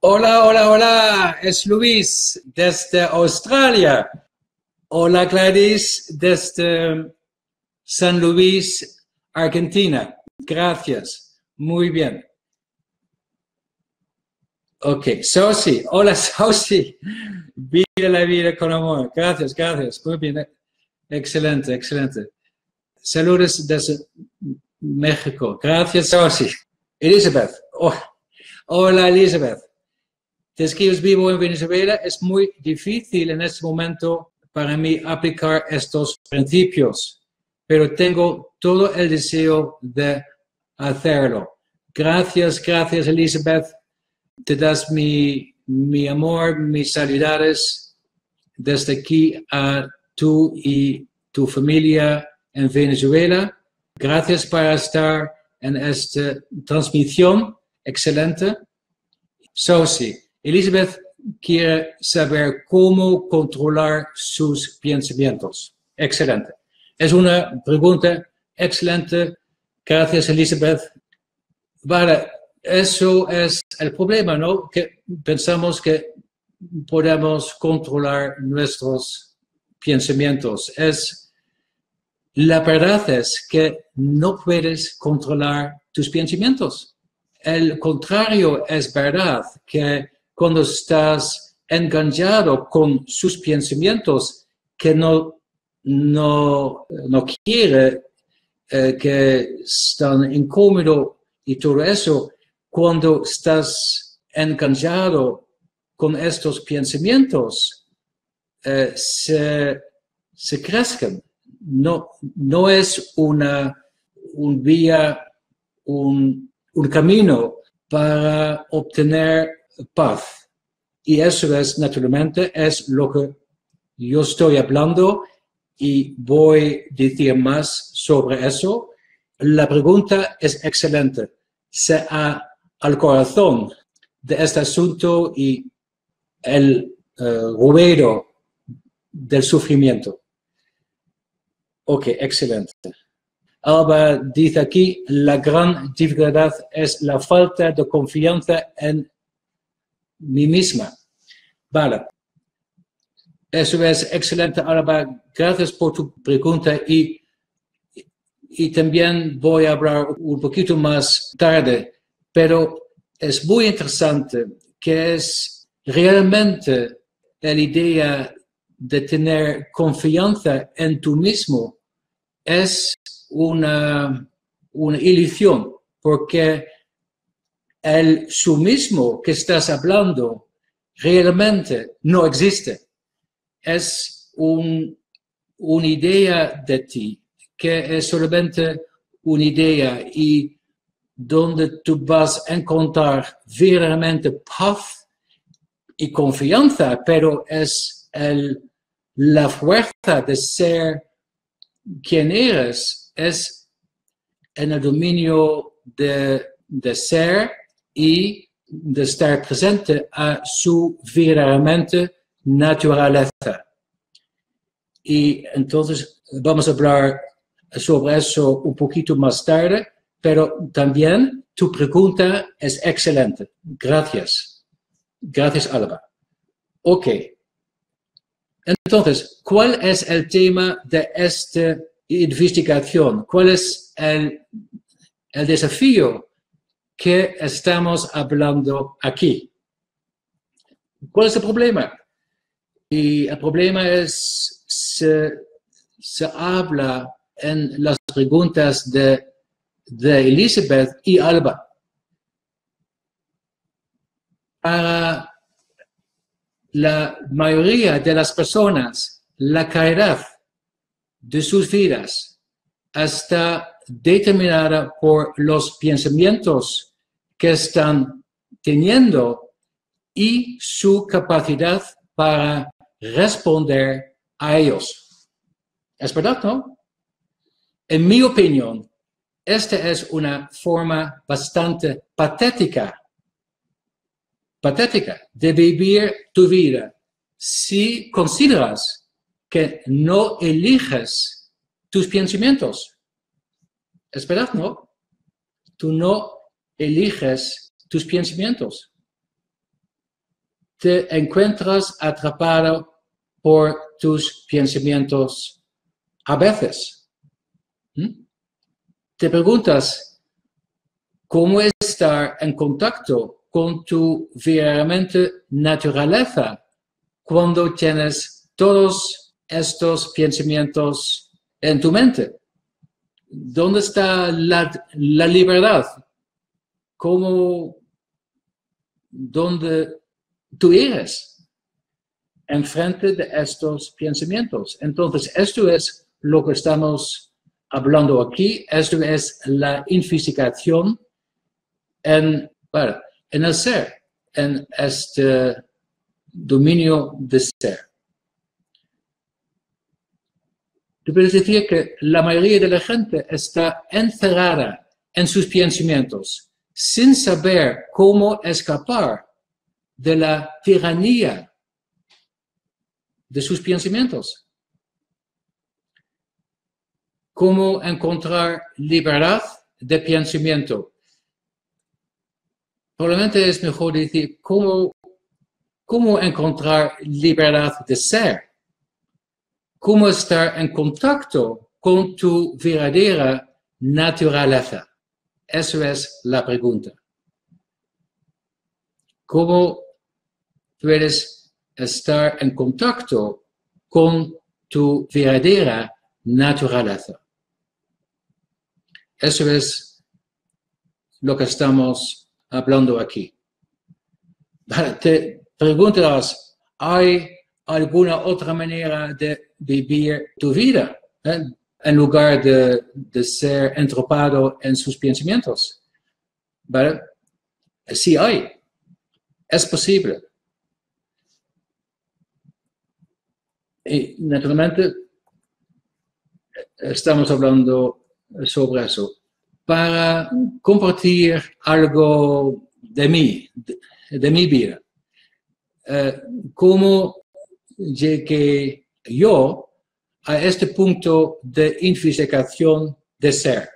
Hola, hola, hola, es Luis desde Australia. Hola, Gladys desde San Luis, Argentina. Gracias, muy bien. Ok, Sosi, hola Sosi. Vive la vida con amor. Gracias, gracias. Muy bien, excelente, excelente. Saludos desde México. Gracias, Sosi. Elizabeth, hola Elizabeth. Desde que yo vivo en Venezuela, es muy difícil en este momento para mí aplicar estos principios, pero tengo todo el deseo de hacerlo. Gracias, gracias Elizabeth. Te das mi amor, mis saludos desde aquí a tú y tu familia en Venezuela. Gracias por estar en esta transmisión excelente. Sosi, Elizabeth quiere saber cómo controlar sus pensamientos. Excelente. Es una pregunta excelente. Gracias, Elizabeth. Vale, eso es el problema, ¿no? Que pensamos que podemos controlar nuestros pensamientos. La verdad es que no puedes controlar tus pensamientos. El contrario es verdad, que cuando estás enganchado con sus pensamientos, que no quiere, que están incómodos y todo eso, cuando estás enganchado con estos pensamientos, se crezcan. No es un vía, un camino para obtener paz. Y eso es, naturalmente, es lo que yo estoy hablando y voy a decir más sobre eso. La pregunta es excelente. Sea al corazón de este asunto y el ruido del sufrimiento. Ok, excelente. Alba dice aquí, la gran dificultad es la falta de confianza en mí misma. Vale. Eso es excelente, Alba. Gracias por tu pregunta y también voy a hablar un poquito más tarde, pero es muy interesante que es realmente la idea de tener confianza en tú mismo es una ilusión, porque el tú mismo que estás hablando realmente no existe. Es una idea de ti, que es solamente una idea y donde tú vas a encontrar verdaderamente paz y confianza, pero es la fuerza de ser quien eres, es en el dominio de ser y de estar presente a su verdaderamente naturaleza. Y entonces vamos a hablar sobre eso un poquito más tarde, pero también tu pregunta es excelente. Gracias. Gracias, Alba. Ok. Entonces, ¿cuál es el tema de esta investigación? ¿Cuál es el desafío que estamos hablando aquí? ¿Cuál es el problema? Y el problema es, se habla en las preguntas de Elizabeth y Alba. Para la mayoría de las personas, la calidad de sus vidas está determinada por los pensamientos que están teniendo y su capacidad para responder a ellos. ¿Es verdad, no? En mi opinión, esta es una forma bastante patética de vivir tu vida si consideras que no eliges tus pensamientos. ¿Es verdad, no? Tú no eliges tus pensamientos. te encuentras atrapado por tus pensamientos a veces. Te preguntas cómo estar en contacto con tu verdaderamente naturaleza cuando tienes todos estos pensamientos en tu mente. ¿Dónde está la libertad? ¿Dónde tú eres enfrente de estos pensamientos? Entonces, esto es lo que estamos hablando aquí. Esto es la infisicación en el ser, en este dominio de ser. Tú puedes decir que la mayoría de la gente está encerrada en sus pensamientos sin saber cómo escapar de la tiranía de sus pensamientos. Cómo encontrar libertad de pensamiento. Probablemente es mejor decir cómo encontrar libertad de ser. Cómo estar en contacto con tu verdadera naturaleza. Eso es la pregunta. ¿Cómo puedes estar en contacto con tu verdadera naturaleza? Eso es lo que estamos hablando aquí. Te preguntarás, ¿hay alguna otra manera de vivir tu vida en lugar de ser entropado en sus pensamientos? ¿Vale? Sí hay. Es posible. Y naturalmente estamos hablando sobre eso. Para compartir algo de mí, de mi vida. ¿Cómo llegué yo a este punto de infisicación de ser?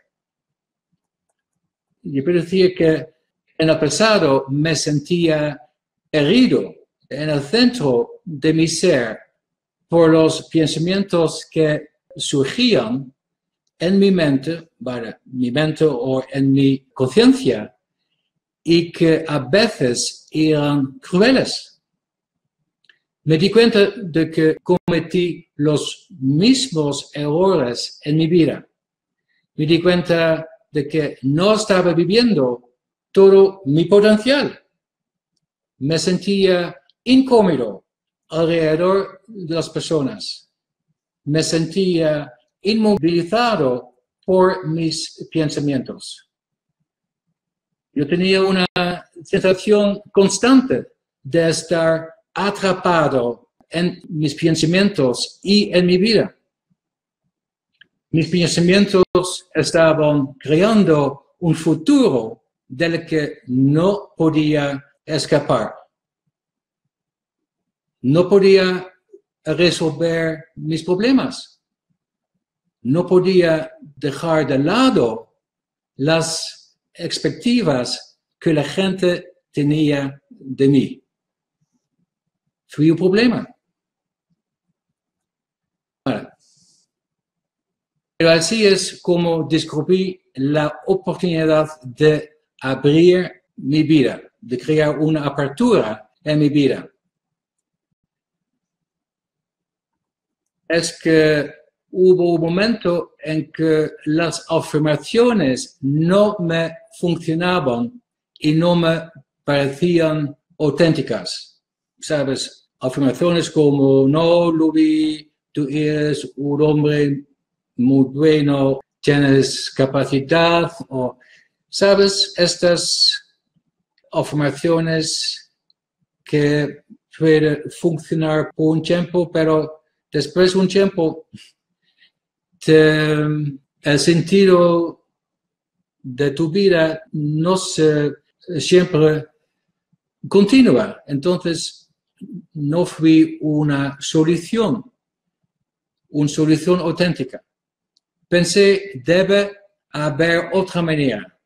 Yo puedo decir que en el pasado me sentía herido en el centro de mi ser por los pensamientos que surgían en mi mente o en mi conciencia y que a veces eran crueles. Me di cuenta de que cometí los mismos errores en mi vida. Me di cuenta de que no estaba viviendo todo mi potencial. Me sentía incómodo alrededor de las personas. Me sentía inmovilizado por mis pensamientos. Yo tenía una sensación constante de estar atrapado en mis pensamientos y en mi vida. Mis pensamientos estaban creando un futuro del que no podía escapar. No podía resolver mis problemas. No podía dejar de lado las expectativas que la gente tenía de mí. Fui un problema. Bueno, pero así es como descubrí la oportunidad de abrir mi vida, de crear una apertura en mi vida. Es que hubo un momento en que las afirmaciones no me funcionaban y no me parecían auténticas. ¿Sabes? Afirmaciones como, no, Luis, tú eres un hombre muy bueno, tienes capacidad, o, ¿sabes? Estas afirmaciones que pueden funcionar por un tiempo, pero después de un tiempo, el sentido de tu vida no siempre continúa. Entonces, no fue una solución auténtica. Pensé, debe haber otra manera,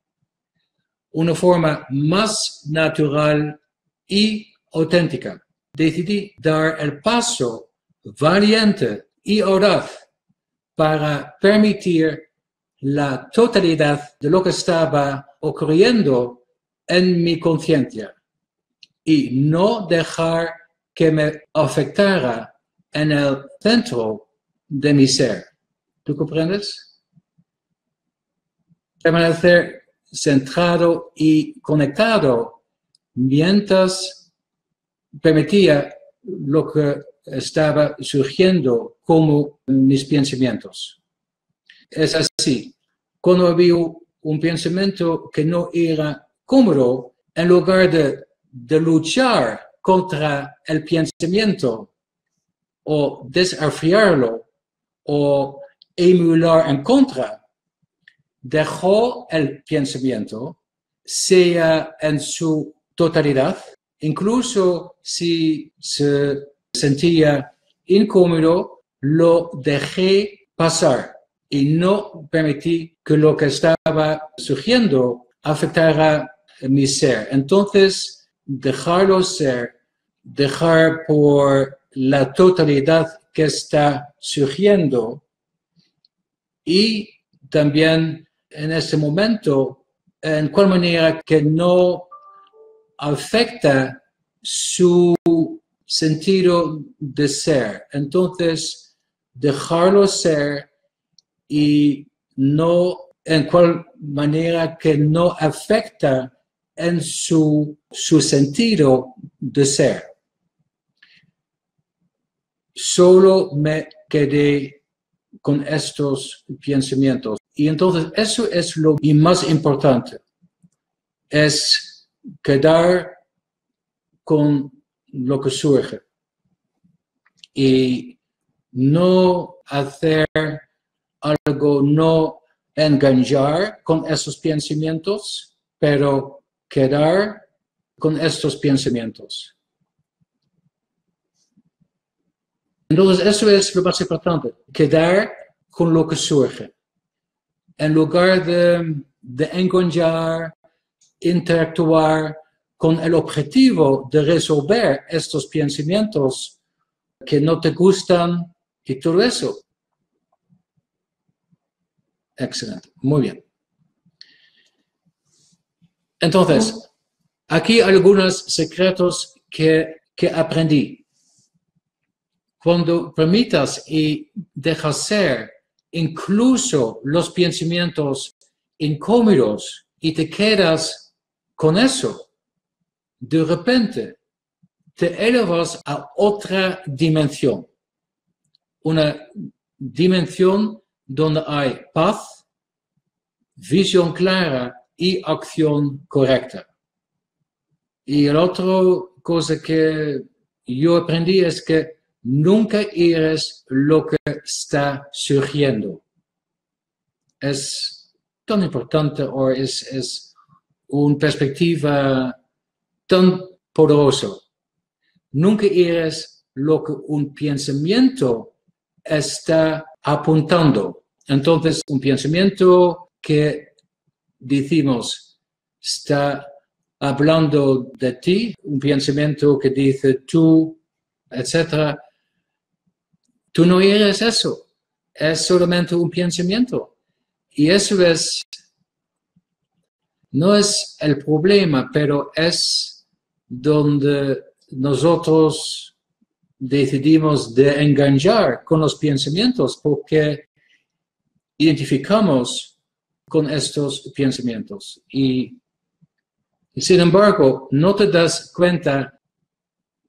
una forma más natural y auténtica. decidí dar el paso valiente y audaz para permitir la totalidad de lo que estaba ocurriendo en mi conciencia y no dejar que me afectara en el centro de mi ser. ¿Tú comprendes? Permanecer centrado y conectado mientras permitía lo que estaba surgiendo como mis pensamientos. Es así, cuando había un pensamiento que no era cómodo, en lugar de luchar contra el pensamiento o desafiarlo o emular en contra, dejó el pensamiento, sea en su totalidad, incluso si se sentía incómodo, lo dejé pasar y no permití que lo que estaba surgiendo afectara mi ser. Entonces, dejarlo ser, dejar por la totalidad que está surgiendo y también en ese momento, en cual manera que no afecta su sentido de ser. Entonces, dejarlo ser y no en cual manera que no afecta en su sentido de ser. Solo me quedé con estos pensamientos. Y entonces eso es lo más importante, es quedar con lo que surge y no hacer algo, no engañar con esos pensamientos, pero quedar con estos pensamientos. Entonces eso es lo más importante, quedar con lo que surge. En lugar de engañar, interactuar con el objetivo de resolver estos pensamientos que no te gustan y todo eso. Excelente, muy bien. Entonces, aquí algunos secretos que aprendí. Cuando permitas y dejas ser incluso los pensamientos incómodos y te quedas con eso, de repente te elevas a otra dimensión. Una dimensión donde hay paz, visión clara y acción correcta. Y la otra cosa que yo aprendí es que nunca eres lo que está surgiendo. Es tan importante o es una perspectiva tan poderosa. Nunca eres lo que un pensamiento está apuntando. Entonces, un pensamiento que decimos está hablando de ti, un pensamiento que dice tú, etc. Tú no eres eso, es solamente un pensamiento. Y eso no es el problema, pero es donde nosotros decidimos de engañar con los pensamientos porque identificamos con estos pensamientos. Y sin embargo, no te das cuenta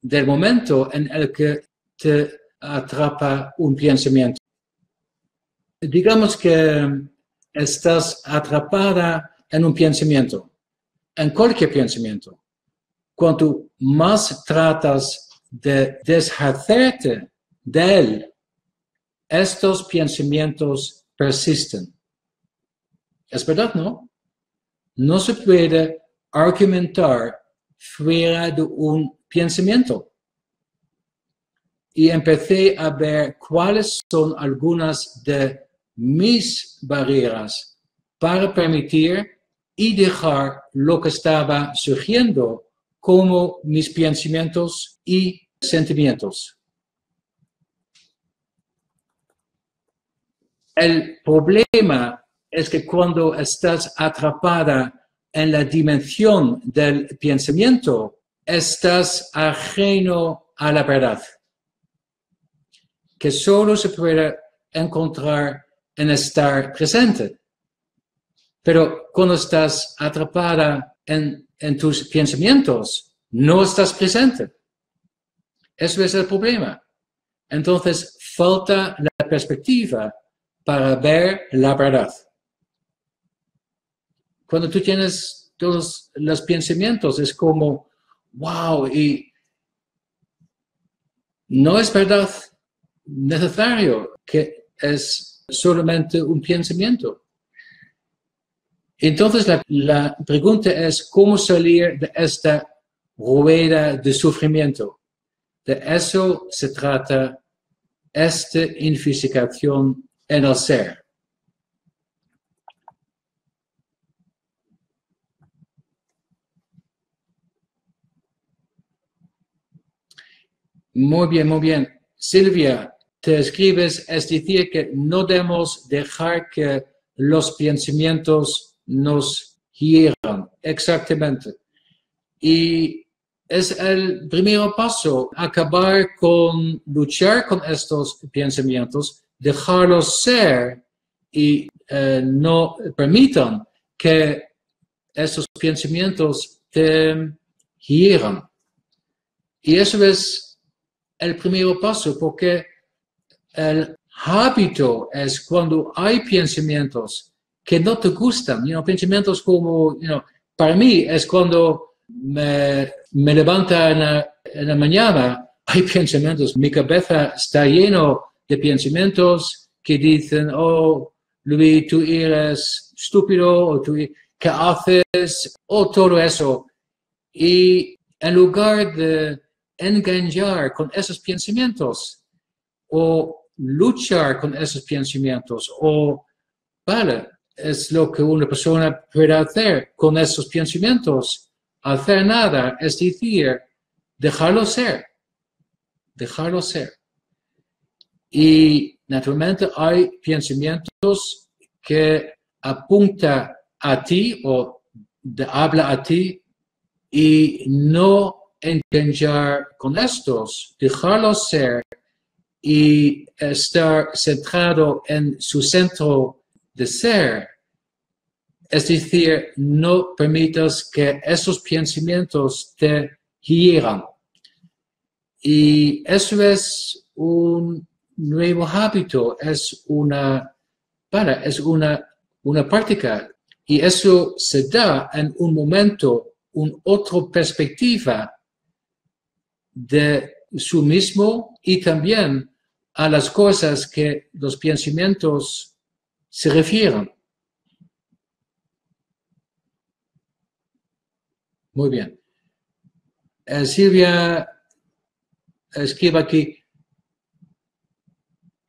del momento en el que te atrapa un pensamiento. Digamos que estás atrapada en un pensamiento, en cualquier pensamiento. Cuanto más tratas de deshacerte de él, estos pensamientos persisten. ¿Es verdad, no? No se puede argumentar fuera de un pensamiento. Y empecé a ver cuáles son algunas de mis barreras para permitir y dejar lo que estaba surgiendo como mis pensamientos y sentimientos. El problema es que cuando estás atrapada en la dimensión del pensamiento, estás ajeno a la verdad, que solo se puede encontrar en estar presente. Pero cuando estás atrapada en tus pensamientos, no estás presente. Eso es el problema. Entonces, falta la perspectiva para ver la verdad. Cuando tú tienes todos los pensamientos, es como, wow, y no es verdad necesario que es solamente un pensamiento. Entonces, la pregunta es, ¿cómo salir de esta rueda de sufrimiento? De eso se trata esta unificación en el ser. Muy bien, muy bien. Silvia, te escribes, es decir, que no debemos dejar que los pensamientos nos hieran. Exactamente. Y es el primer paso, acabar con luchar con estos pensamientos, dejarlos ser y no permitan que estos pensamientos te hieran. Y eso es el primer paso, porque el hábito es cuando hay pensamientos que no te gustan, pensamientos como, para mí es cuando me levanta en la mañana, hay pensamientos, mi cabeza está lleno de pensamientos que dicen, oh, Luis, tú eres estúpido, o tú, ¿qué haces? O todo eso. Y en lugar de engañar con esos pensamientos, o luchar con esos pensamientos, o, vale, es lo que una persona puede hacer con esos pensamientos, hacer nada, es decir, dejarlo ser. Y naturalmente hay pensamientos que apuntan a ti o habla a ti y no engañar con estos, dejarlos ser y estar centrado en su centro de ser. Es decir, no permitas que esos pensamientos te hieran. Y eso es un nuevo hábito, es una práctica. Y eso se da en un momento, una otra perspectiva de su mismo y también a las cosas que los pensamientos se refieren. Muy bien. Silvia escribe aquí,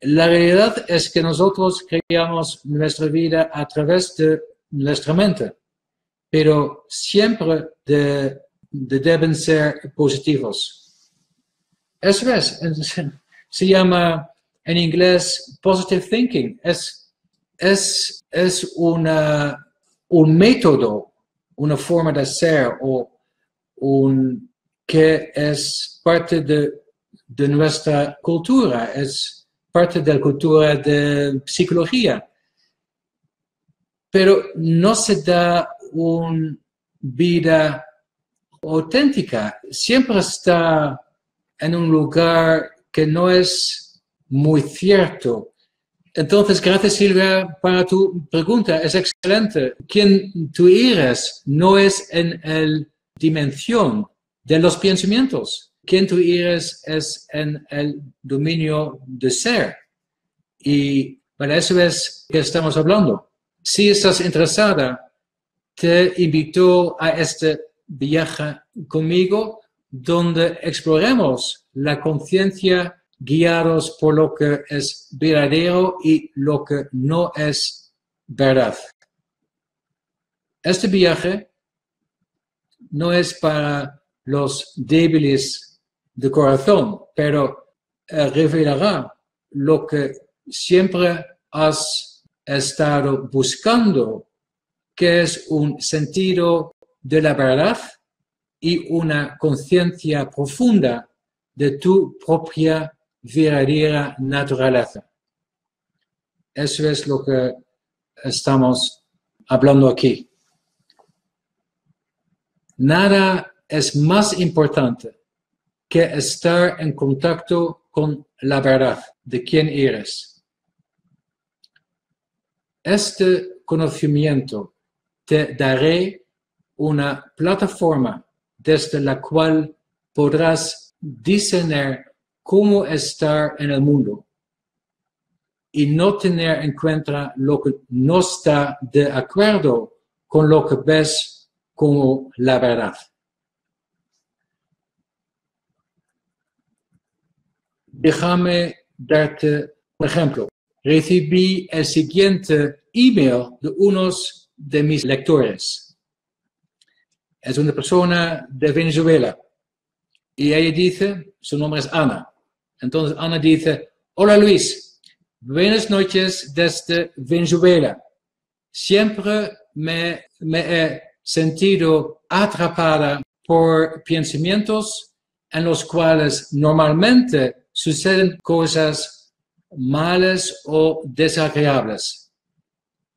la realidad es que nosotros creamos nuestra vida a través de nuestra mente, pero siempre deben ser positivos. Eso es, se llama en inglés positive thinking, es un método, una forma de ser o que es parte de nuestra cultura, es parte de la cultura de psicología, pero no se da una vida auténtica, siempre está en un lugar que no es muy cierto. Entonces, gracias Silvia para tu pregunta, es excelente. Quien tú eres no es en la dimensión de los pensamientos. Quien tú eres es en el dominio de ser. Y para eso es que estamos hablando. Si estás interesada, te invito a este viaje conmigo donde exploremos la conciencia guiados por lo que es verdadero y lo que no es verdad. Este viaje no es para los débiles de corazón, pero revelará lo que siempre has estado buscando, que es un sentido de la verdad y una conciencia profunda de tu propia verdadera naturaleza. Eso es lo que estamos hablando aquí. Nada es más importante que estar en contacto con la verdad de quién eres. Este conocimiento te daré una plataforma desde la cual podrás discernir cómo estar en el mundo y no tener en cuenta lo que no está de acuerdo con lo que ves como la verdad. Déjame darte un ejemplo. Recibí el siguiente email de unos de mis lectores. Es una persona de Venezuela y ella dice, su nombre es Ana. Entonces Ana dice, hola Luis, buenas noches desde Venezuela. Siempre me he sentido atrapada por pensamientos en los cuales normalmente suceden cosas malas o desagradables.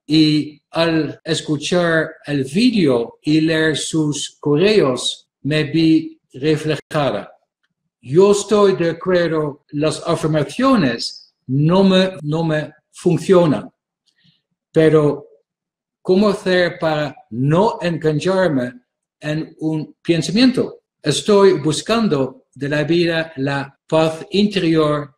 Y al escuchar el vídeo y leer sus correos, me vi reflejada. Yo estoy de acuerdo, las afirmaciones no me funcionan, pero ¿cómo hacer para no engancharme en un pensamiento? Estoy buscando de la vida la paz interior,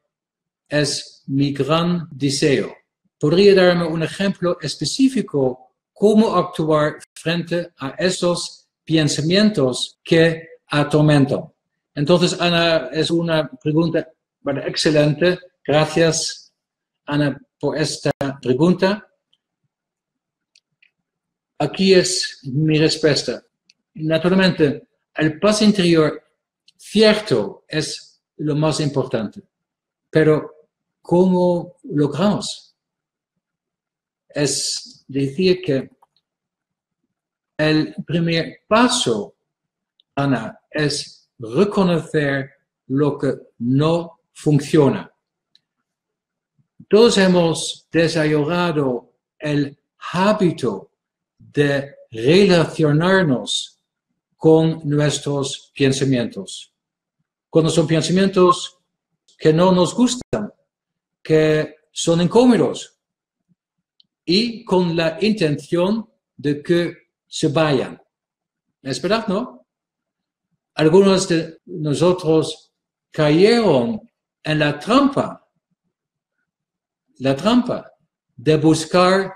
es mi gran deseo. ¿Podría darme un ejemplo específico cómo actuar frente a esos pensamientos que atormentan? Entonces, Ana, es una pregunta excelente. Gracias, Ana, por esta pregunta. Aquí es mi respuesta. Naturalmente, el paz interior, cierto, es lo más importante. Pero, ¿cómo logramos? Es decir que el primer paso, Ana, es reconocer lo que no funciona. Todos hemos desarrollado el hábito de relacionarnos con nuestros pensamientos. Cuando son pensamientos que no nos gustan, que son incómodos, y con la intención de que se vayan. ¿Es verdad, no? Algunos de nosotros cayeron en la trampa de buscar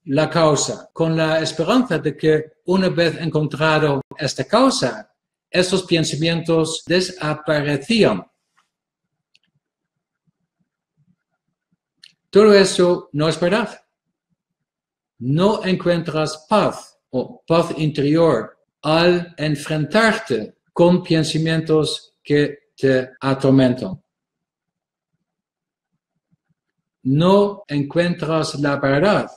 la causa, con la esperanza de que una vez encontrado esta causa, estos pensamientos desaparecían. Todo eso no es verdad. No encuentras paz o paz interior al enfrentarte con pensamientos que te atormentan. No encuentras la verdad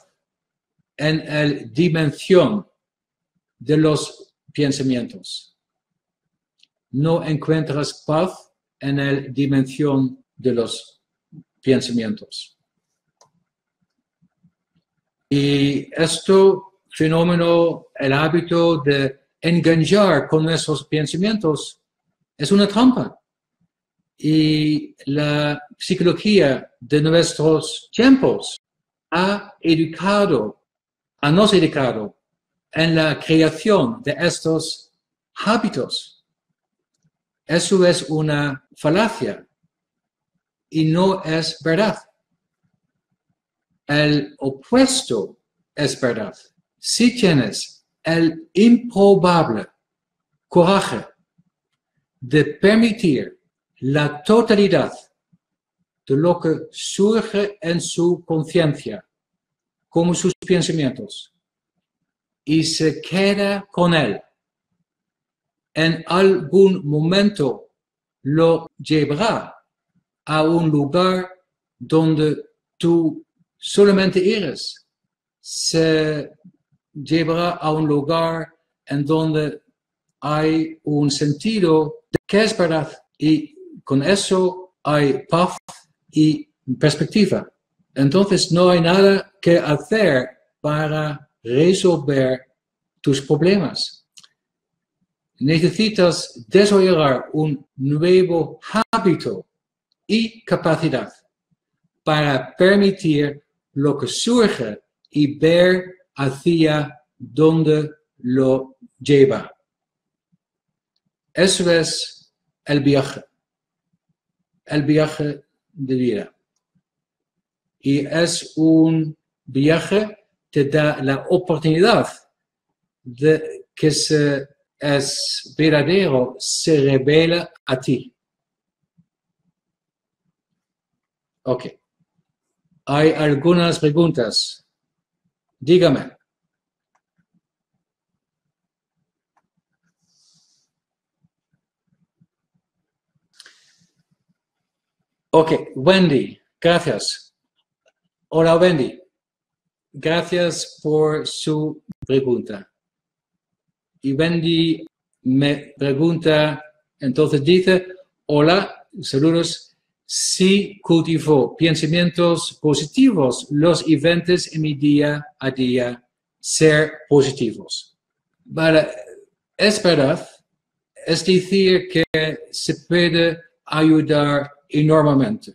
en la dimensión de los pensamientos. No encuentras paz en la dimensión de los pensamientos. Y este fenómeno, el hábito de enganchar con nuestros pensamientos, es una trampa. Y la psicología de nuestros tiempos nos ha educado en la creación de estos hábitos. Eso es una falacia y no es verdad. El opuesto es verdad. Si tienes el improbable coraje de permitir la totalidad de lo que surge en su conciencia, como sus pensamientos, y se queda con él, en algún momento lo llevará a un lugar donde tú solamente eres. Se llevará a un lugar en donde hay un sentido de que es verdad y con eso hay paz y perspectiva. Entonces no hay nada que hacer para resolver tus problemas. Necesitas desarrollar un nuevo hábito y capacidad para permitir lo que surge y ver hacia dónde lo lleva. Eso es el viaje de vida. Y es un viaje que te da la oportunidad de que es verdadero, se revela a ti. Ok. Hay algunas preguntas. Dígame. Ok, Wendy, gracias. Hola, Wendy. Gracias por su pregunta. Y Wendy me pregunta, entonces dice, hola, saludos. Si cultivo pensamientos positivos, los eventos en mi día a día ser positivos. Vale, es verdad, es decir que se puede ayudar enormemente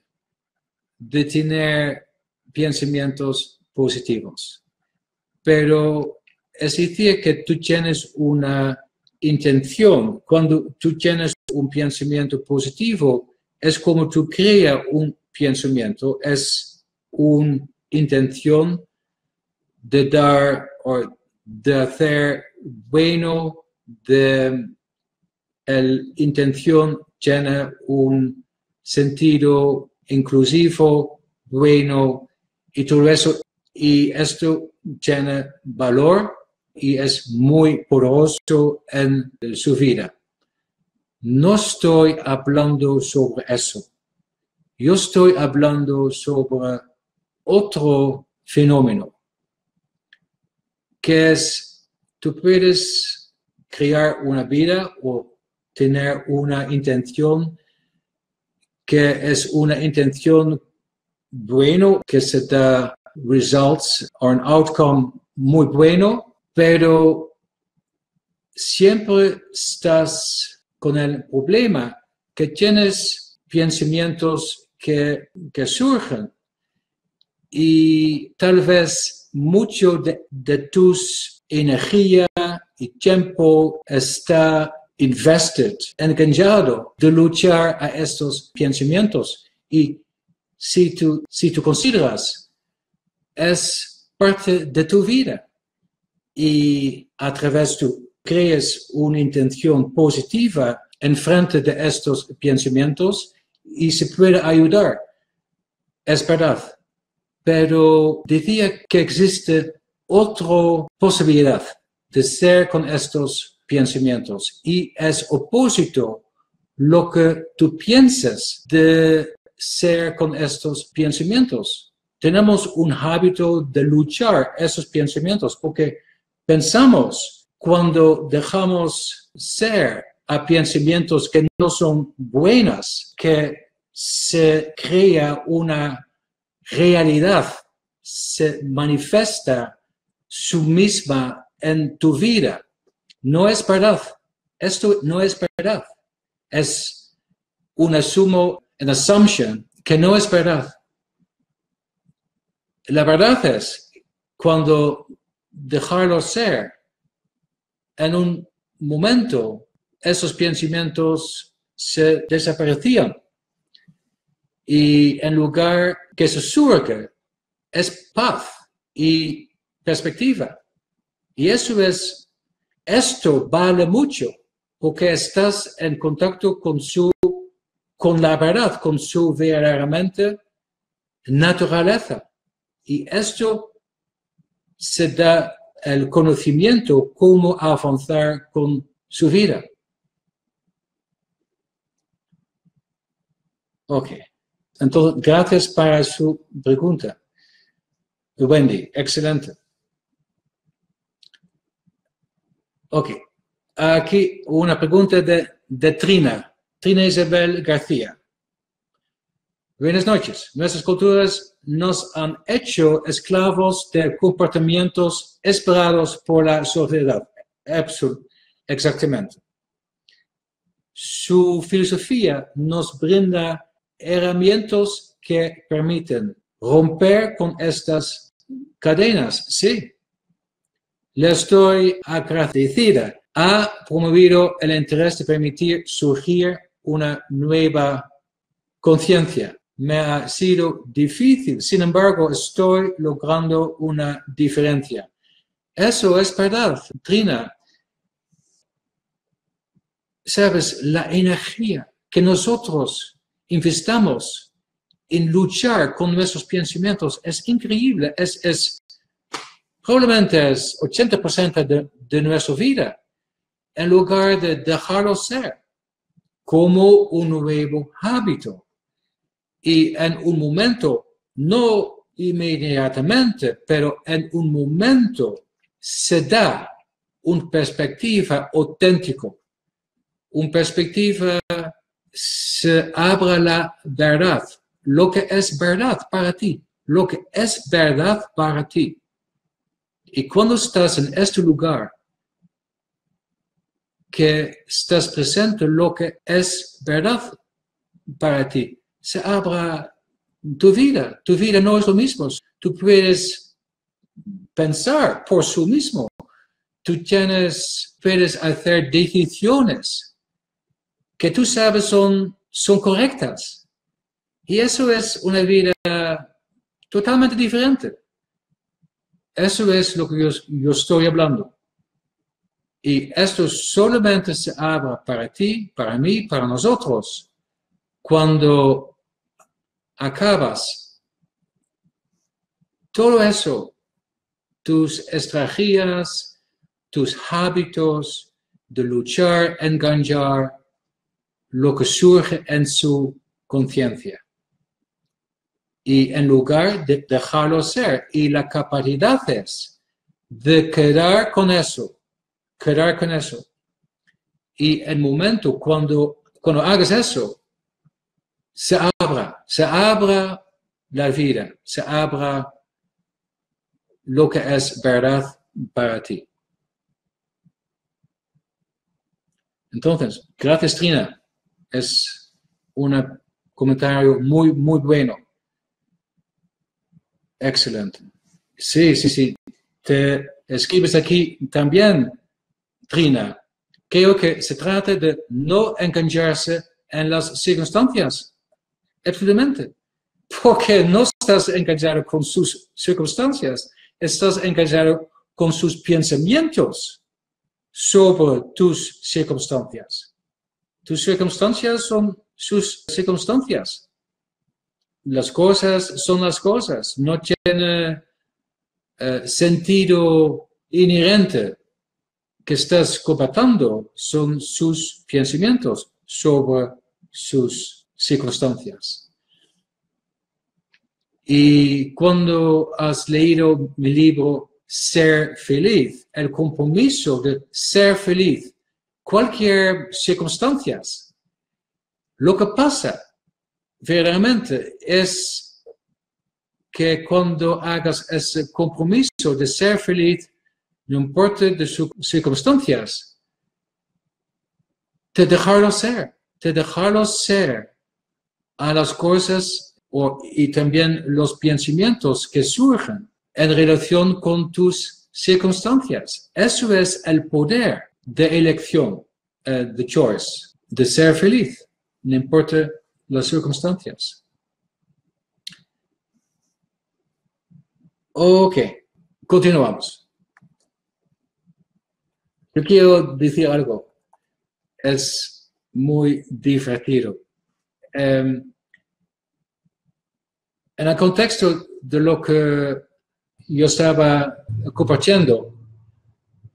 de tener pensamientos positivos, pero es decir que tú tienes una intención. Cuando tú tienes un pensamiento positivo, es como tú creas un pensamiento, es una intención de dar o de hacer bueno, de la intención tiene un sentido inclusivo, bueno y todo eso, y esto tiene valor y es muy poderoso en su vida. No estoy hablando sobre eso. Yo estoy hablando sobre otro fenómeno, que es, tú puedes crear una vida o tener una intención que es una intención buena, que se da results o un outcome muy bueno, pero siempre estás con el problema que tienes pensamientos que surgen y tal vez mucho de tus energía y tiempo está enganchado de luchar a estos pensamientos. Y si tú consideras, es parte de tu vida. Y a través tú crees una intención positiva en frente de estos pensamientos y se puede ayudar. Es verdad. Pero decía que existe otra posibilidad de ser con estos pensamientos y es opósito lo que tú piensas de ser con estos pensamientos. Tenemos un hábito de luchar esos pensamientos porque pensamos cuando dejamos ser a pensamientos que no son buenos, que se crea una realidad, se manifiesta su misma en tu vida. No es verdad. Esto no es verdad. Es un assumption que no es verdad. La verdad es cuando dejarlo ser, en un momento esos pensamientos se desaparecían. Y en lugar que se surge, es paz y perspectiva. Y esto vale mucho, porque estás en contacto con la verdad, con su verdaderamente naturaleza. Y esto se da el conocimiento cómo avanzar con su vida. Ok. Entonces, gracias para su pregunta. Wendy, excelente. Ok. Aquí una pregunta de Trina Isabel García. Buenas noches. Nuestras culturas nos han hecho esclavos de comportamientos esperados por la sociedad. Exactamente. Su filosofía nos brinda herramientas que permiten romper con estas cadenas. Sí. Le estoy agradecida. Ha promovido el interés de permitir surgir una nueva conciencia. Me ha sido difícil, sin embargo, estoy logrando una diferencia. Eso es verdad, Trina. Sabes, la energía que nosotros investamos en luchar con nuestros pensamientos es increíble. Probablemente es 80% de nuestra vida, en lugar de dejarlo ser como un nuevo hábito. Y en un momento, no inmediatamente, pero en un momento se da una perspectiva auténtica, una perspectiva, se abre la verdad, lo que es verdad para ti, lo que es verdad para ti. Y cuando estás en este lugar, que estás presente lo que es verdad para ti, se abra tu vida. Tu vida no es lo mismo. Tú puedes pensar por sí mismo. Tú puedes hacer decisiones que tú sabes son correctas. Y eso es una vida totalmente diferente. Eso es lo que yo estoy hablando. Y esto solamente se abre para ti, para mí, para nosotros, cuando acabas todo eso, tus estrategias, tus hábitos de luchar, engañar, lo que surge en su conciencia. Y en lugar de dejarlo ser, y la capacidad es de quedar con eso. Y el momento cuando hagas eso, se abra la vida, se abra lo que es verdad para ti. Entonces, gracias Trina, es un comentario muy, muy bueno. Excelente. Sí. Te escribes aquí también, Trina. Creo que se trata de no engancharse en las circunstancias. Absolutamente. Porque no estás enganchado con sus circunstancias, estás enganchado con sus pensamientos sobre tus circunstancias. Tus circunstancias son sus circunstancias. Las cosas son las cosas. No tiene sentido inherente que estás compartiendo, son sus pensamientos sobre sus circunstancias. Y cuando has leído mi libro Ser Feliz, el compromiso de ser feliz, cualquier circunstancia, lo que pasa verdaderamente es que cuando hagas ese compromiso de ser feliz, no importa de sus circunstancias, te dejarlo ser a las cosas y también los pensamientos que surgen en relación con tus circunstancias. Eso es el poder de elección, de choice, de ser feliz, no importa las circunstancias. Ok, continuamos. Yo quiero decir algo. Es muy divertido. En el contexto de lo que yo estaba compartiendo,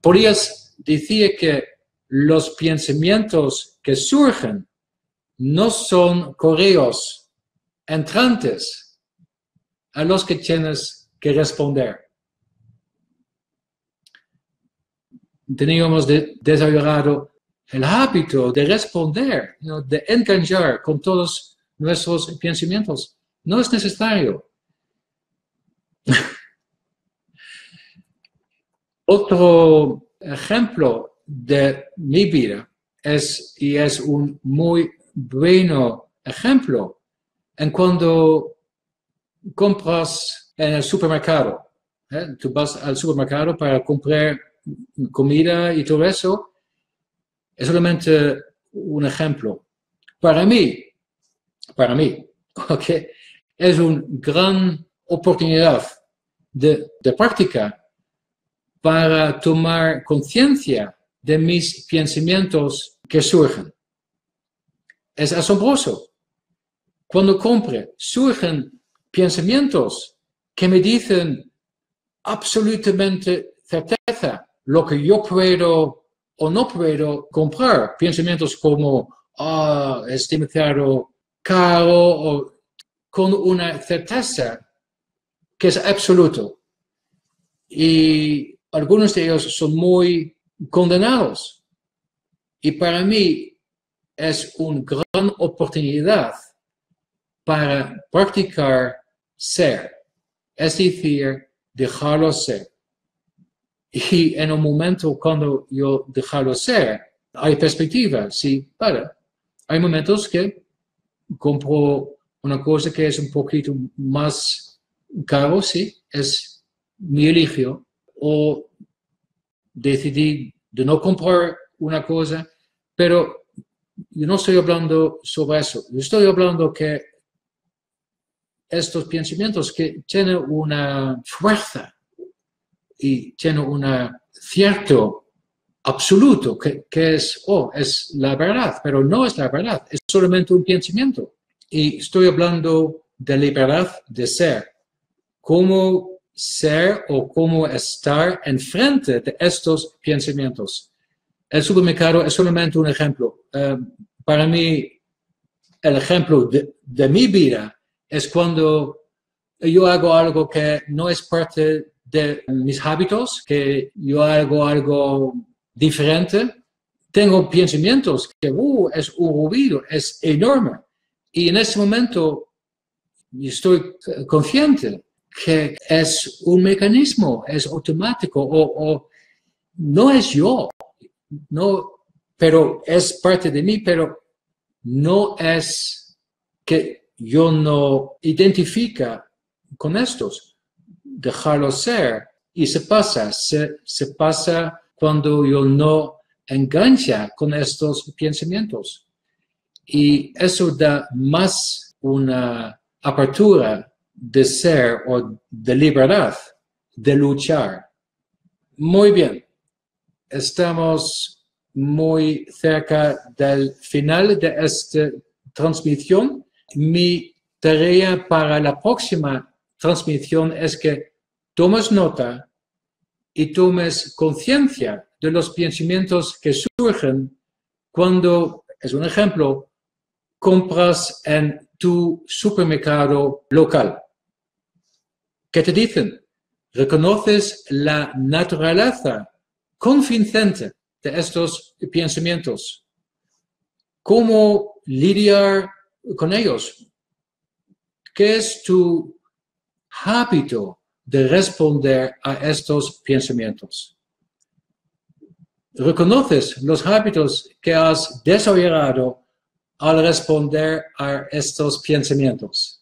podrías decir que los pensamientos que surgen no son correos entrantes a los que tienes que responder. Teníamos desarrollado el hábito de responder, de enganchar con todos nuestros pensamientos. No es necesario. Otro ejemplo de mi vida es un muy bueno ejemplo en cuando compras en el supermercado. Tú vas al supermercado para comprar comida y todo eso. Es solamente un ejemplo. Para mí, okay, es una gran oportunidad de práctica para tomar conciencia de mis pensamientos que surgen. Es asombroso. Cuando compre, surgen pensamientos que me dicen absolutamente certeza lo que yo puedo o no puedo comprar. Pensamientos como, es demasiado caro, o con una certeza que es absoluto. Y algunos de ellos son muy condenados. Y para mí es una gran oportunidad para practicar ser, es decir, dejarlo ser. Y en un momento cuando yo dejarlo ser, hay perspectiva, sí, hay momentos que compro una cosa que es un poquito más caro, sí, es mi elección, o decidí de no comprar una cosa, pero yo no estoy hablando sobre eso, yo estoy hablando que estos pensamientos que tienen una fuerza y tienen un cierto absoluto que es la verdad, pero no es la verdad, es solamente un pensamiento. Y estoy hablando de libertad de ser, cómo ser o cómo estar enfrente de estos pensamientos. El supermercado es solamente un ejemplo. Para mí, el ejemplo de mi vida es cuando yo hago algo que no es parte de mis hábitos, que yo hago algo diferente. Tengo pensamientos que es un ruido, es enorme. Y en ese momento estoy consciente que es un mecanismo, es automático, o no es yo, no, pero es parte de mí, pero no es que yo no identifica con estos, dejarlo ser, y se pasa cuando yo no engancha con estos pensamientos. Y eso da más una apertura de ser o de libertad, de luchar. Muy bien, estamos muy cerca del final de esta transmisión. Mi tarea para la próxima transmisión es que tomes nota y tomes conciencia de los pensamientos que surgen cuando, es un ejemplo, compras en tu supermercado local. ¿Qué te dicen? ¿Reconoces la naturaleza convincente de estos pensamientos? ¿Cómo lidiar con ellos? ¿Qué es tu hábito de responder a estos pensamientos? ¿Reconoces los hábitos que has desarrollado al responder a estos pensamientos?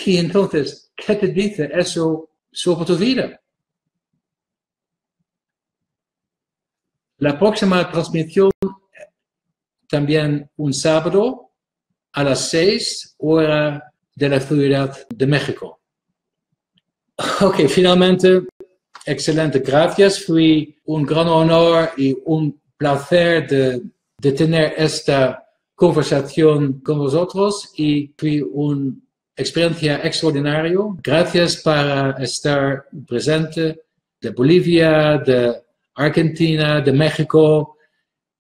Y entonces, ¿qué te dice eso sobre tu vida? La próxima transmisión, también un sábado, a las 6 horas de la Ciudad de México. Ok, finalmente, excelente, gracias. Fue un gran honor y un placer de tener esta conversación con vosotros y fue una experiencia extraordinaria. Gracias para estar presente de Bolivia, de Argentina, de México,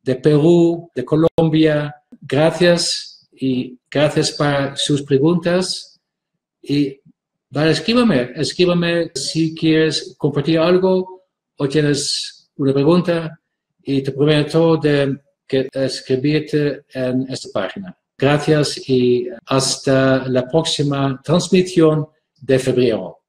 de Perú, de Colombia. Gracias y gracias por sus preguntas. Y escríbame si quieres compartir algo o tienes una pregunta y te prometo que escribirte en esta página. Gracias y hasta la próxima transmisión de febrero.